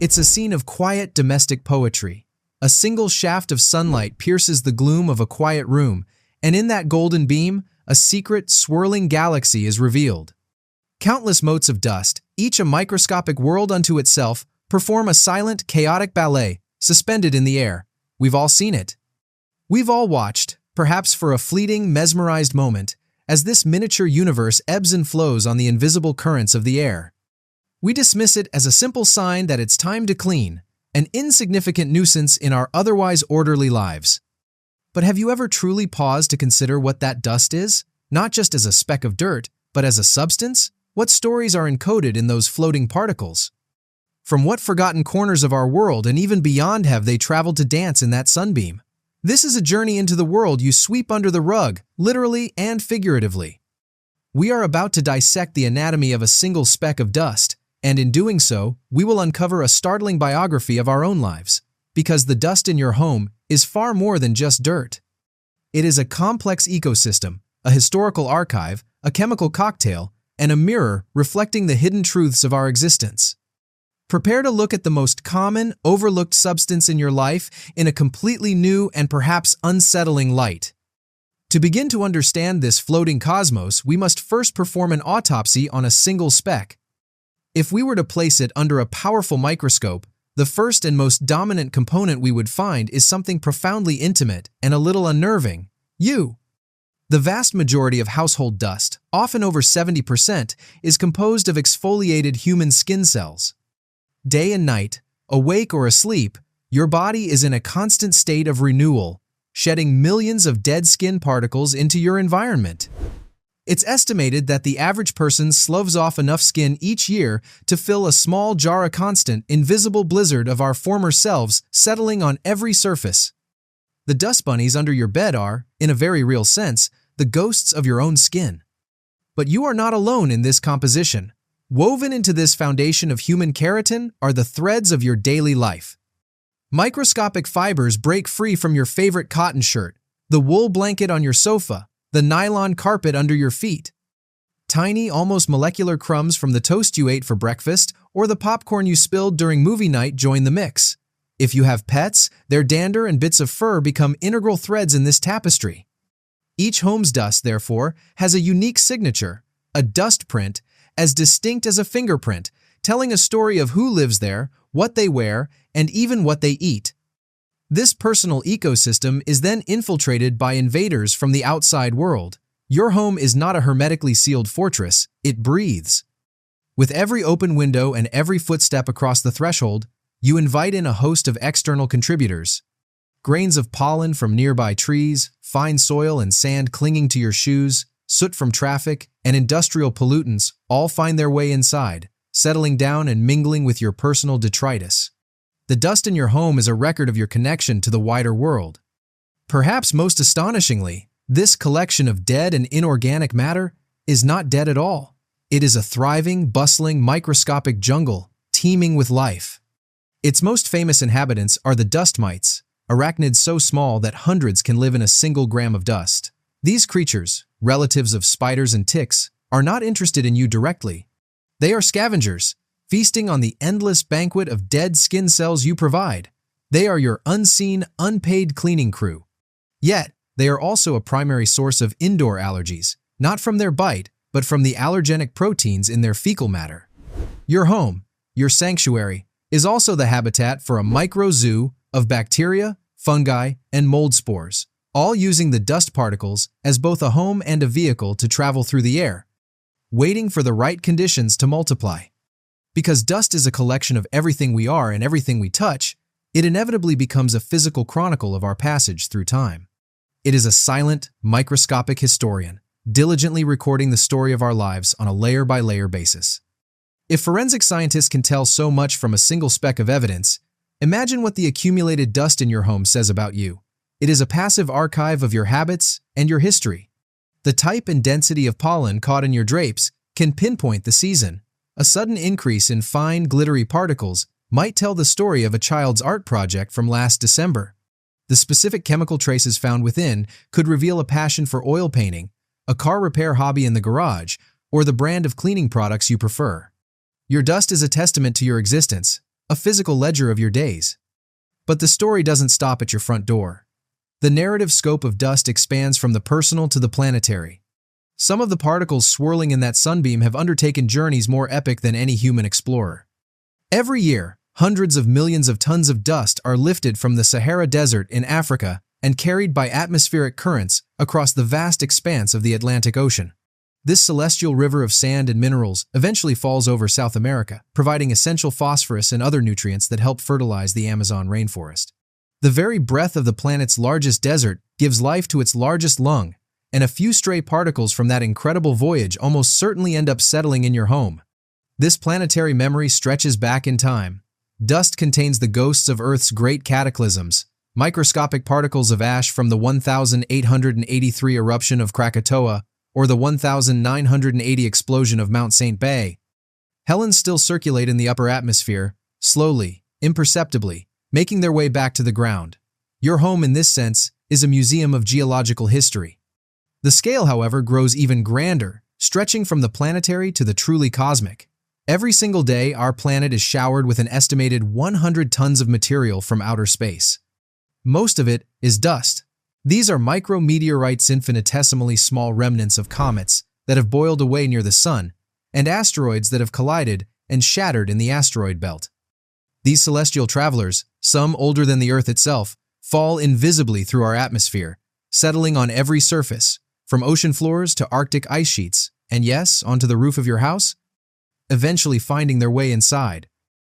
It's a scene of quiet domestic poetry. A single shaft of sunlight pierces the gloom of a quiet room, and in that golden beam, a secret, swirling galaxy is revealed. Countless motes of dust, each a microscopic world unto itself, perform a silent, chaotic ballet, suspended in the air. We've all seen it. We've all watched, perhaps for a fleeting, mesmerized moment, as this miniature universe ebbs and flows on the invisible currents of the air. We dismiss it as a simple sign that it's time to clean, an insignificant nuisance in our otherwise orderly lives. But have you ever truly paused to consider what that dust is? Not just as a speck of dirt, but as a substance? What stories are encoded in those floating particles? From what forgotten corners of our world and even beyond have they traveled to dance in that sunbeam? This is a journey into the world you sweep under the rug, literally and figuratively. We are about to dissect the anatomy of a single speck of dust, and in doing so, we will uncover a startling biography of our own lives. Because the dust in your home is far more than just dirt. It is a complex ecosystem, a historical archive, a chemical cocktail, and a mirror reflecting the hidden truths of our existence. Prepare to look at the most common, overlooked substance in your life in a completely new and perhaps unsettling light. To begin to understand this floating cosmos, we must first perform an autopsy on a single speck. If we were to place it under a powerful microscope, the first and most dominant component we would find is something profoundly intimate and a little unnerving: you. The vast majority of household dust, often over 70%, is composed of exfoliated human skin cells. Day and night, awake or asleep, your body is in a constant state of renewal, shedding millions of dead skin particles into your environment. It's estimated that the average person sloughs off enough skin each year to fill a small jar, a constant, invisible blizzard of our former selves settling on every surface. The dust bunnies under your bed are, in a very real sense, the ghosts of your own skin. But you are not alone in this composition. Woven into this foundation of human keratin are the threads of your daily life. Microscopic fibers break free from your favorite cotton shirt, the wool blanket on your sofa, the nylon carpet under your feet. Tiny, almost molecular crumbs from the toast you ate for breakfast or the popcorn you spilled during movie night join the mix. If you have pets, their dander and bits of fur become integral threads in this tapestry. Each home's dust, therefore, has a unique signature, a dust print, as distinct as a fingerprint, telling a story of who lives there, what they wear, and even what they eat. This personal ecosystem is then infiltrated by invaders from the outside world. Your home is not a hermetically sealed fortress, it breathes. With every open window and every footstep across the threshold, you invite in a host of external contributors. Grains of pollen from nearby trees, fine soil and sand clinging to your shoes, soot from traffic, and industrial pollutants all find their way inside, settling down and mingling with your personal detritus. The dust in your home is a record of your connection to the wider world. Perhaps most astonishingly, this collection of dead and inorganic matter is not dead at all. It is a thriving, bustling, microscopic jungle, teeming with life. Its most famous inhabitants are the dust mites, arachnids so small that hundreds can live in a single gram of dust. These creatures, relatives of spiders and ticks, are not interested in you directly. They are scavengers, feasting on the endless banquet of dead skin cells you provide. They are your unseen, unpaid cleaning crew. Yet, they are also a primary source of indoor allergies, not from their bite, but from the allergenic proteins in their fecal matter. Your home, your sanctuary, is also the habitat for a micro-zoo of bacteria, fungi, and mold spores, all using the dust particles as both a home and a vehicle to travel through the air, waiting for the right conditions to multiply. Because dust is a collection of everything we are and everything we touch, it inevitably becomes a physical chronicle of our passage through time. It is a silent, microscopic historian, diligently recording the story of our lives on a layer-by-layer basis. If forensic scientists can tell so much from a single speck of evidence, imagine what the accumulated dust in your home says about you. It is a passive archive of your habits and your history. The type and density of pollen caught in your drapes can pinpoint the season. A sudden increase in fine, glittery particles might tell the story of a child's art project from last December. The specific chemical traces found within could reveal a passion for oil painting, a car repair hobby in the garage, or the brand of cleaning products you prefer. Your dust is a testament to your existence, a physical ledger of your days. But the story doesn't stop at your front door. The narrative scope of dust expands from the personal to the planetary. Some of the particles swirling in that sunbeam have undertaken journeys more epic than any human explorer. Every year, hundreds of millions of tons of dust are lifted from the Sahara Desert in Africa and carried by atmospheric currents across the vast expanse of the Atlantic Ocean. This celestial river of sand and minerals eventually falls over South America, providing essential phosphorus and other nutrients that help fertilize the Amazon rainforest. The very breath of the planet's largest desert gives life to its largest lung, and a few stray particles from that incredible voyage almost certainly end up settling in your home. This planetary memory stretches back in time. Dust contains the ghosts of Earth's great cataclysms, microscopic particles of ash from the 1883 eruption of Krakatoa or the 1980 explosion of Mount St. Bay. Helens still circulate in the upper atmosphere, slowly, imperceptibly, making their way back to the ground. Your home, in this sense, is a museum of geological history. The scale, however, grows even grander, stretching from the planetary to the truly cosmic. Every single day, our planet is showered with an estimated 100 tons of material from outer space. Most of it is dust. These are micrometeorites, infinitesimally small remnants of comets that have boiled away near the sun, and asteroids that have collided and shattered in the asteroid belt. These celestial travelers, some older than the Earth itself, fall invisibly through our atmosphere, settling on every surface, from ocean floors to Arctic ice sheets, and yes, onto the roof of your house, eventually finding their way inside.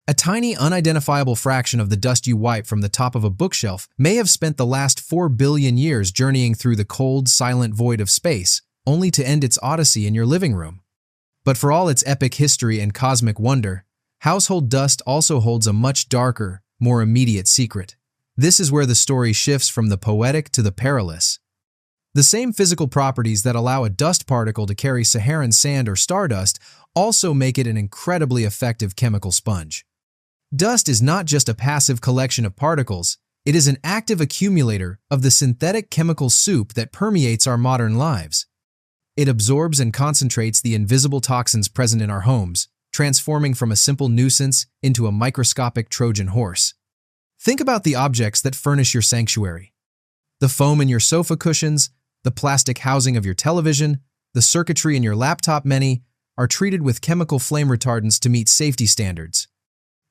A tiny, unidentifiable fraction of the dust you wipe from the top of a bookshelf may have spent the last 4 billion years journeying through the cold, silent void of space, only to end its odyssey in your living room. But for all its epic history and cosmic wonder, household dust also holds a much darker, more immediate secret. This is where the story shifts from the poetic to the perilous. The same physical properties that allow a dust particle to carry Saharan sand or stardust also make it an incredibly effective chemical sponge. Dust is not just a passive collection of particles, it is an active accumulator of the synthetic chemical soup that permeates our modern lives. It absorbs and concentrates the invisible toxins present in our homes, transforming from a simple nuisance into a microscopic Trojan horse. Think about the objects that furnish your sanctuary. The foam in your sofa cushions, the plastic housing of your television, the circuitry in your laptop, many are treated with chemical flame retardants to meet safety standards.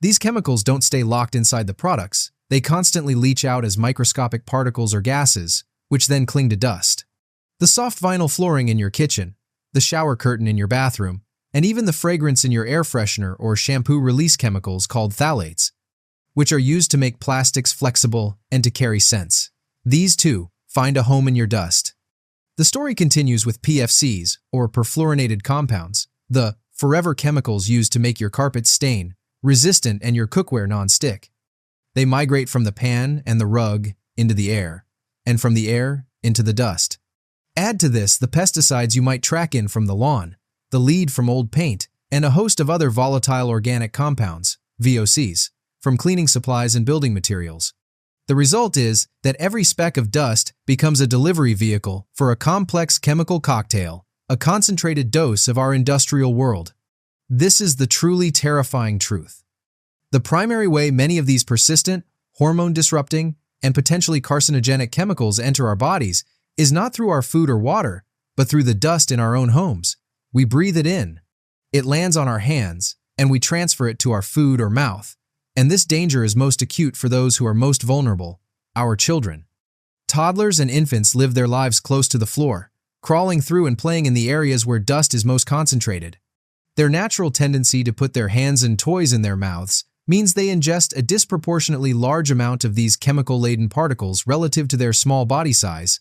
These chemicals don't stay locked inside the products, they constantly leach out as microscopic particles or gases, which then cling to dust. The soft vinyl flooring in your kitchen, the shower curtain in your bathroom, and even the fragrance in your air freshener or shampoo release chemicals called phthalates, which are used to make plastics flexible and to carry scents. These, too, find a home in your dust. The story continues with PFCs, or perfluorinated compounds, the forever chemicals used to make your carpets stain resistant and your cookware non-stick. They migrate from the pan and the rug into the air, and from the air into the dust. Add to this the pesticides you might track in from the lawn, the lead from old paint, and a host of other volatile organic compounds, VOCs, from cleaning supplies and building materials. The result is that every speck of dust becomes a delivery vehicle for a complex chemical cocktail, a concentrated dose of our industrial world. This is the truly terrifying truth. The primary way many of these persistent, hormone-disrupting, and potentially carcinogenic chemicals enter our bodies is not through our food or water, but through the dust in our own homes. We breathe it in. It lands on our hands, and we transfer it to our food or mouth. And this danger is most acute for those who are most vulnerable, our children. Toddlers and infants live their lives close to the floor, crawling through and playing in the areas where dust is most concentrated. Their natural tendency to put their hands and toys in their mouths means they ingest a disproportionately large amount of these chemical-laden particles relative to their small body size,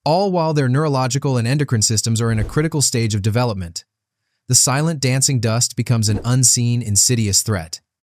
all while their neurological and endocrine systems are in a critical stage of development. The silent dancing dust becomes an unseen, insidious threat.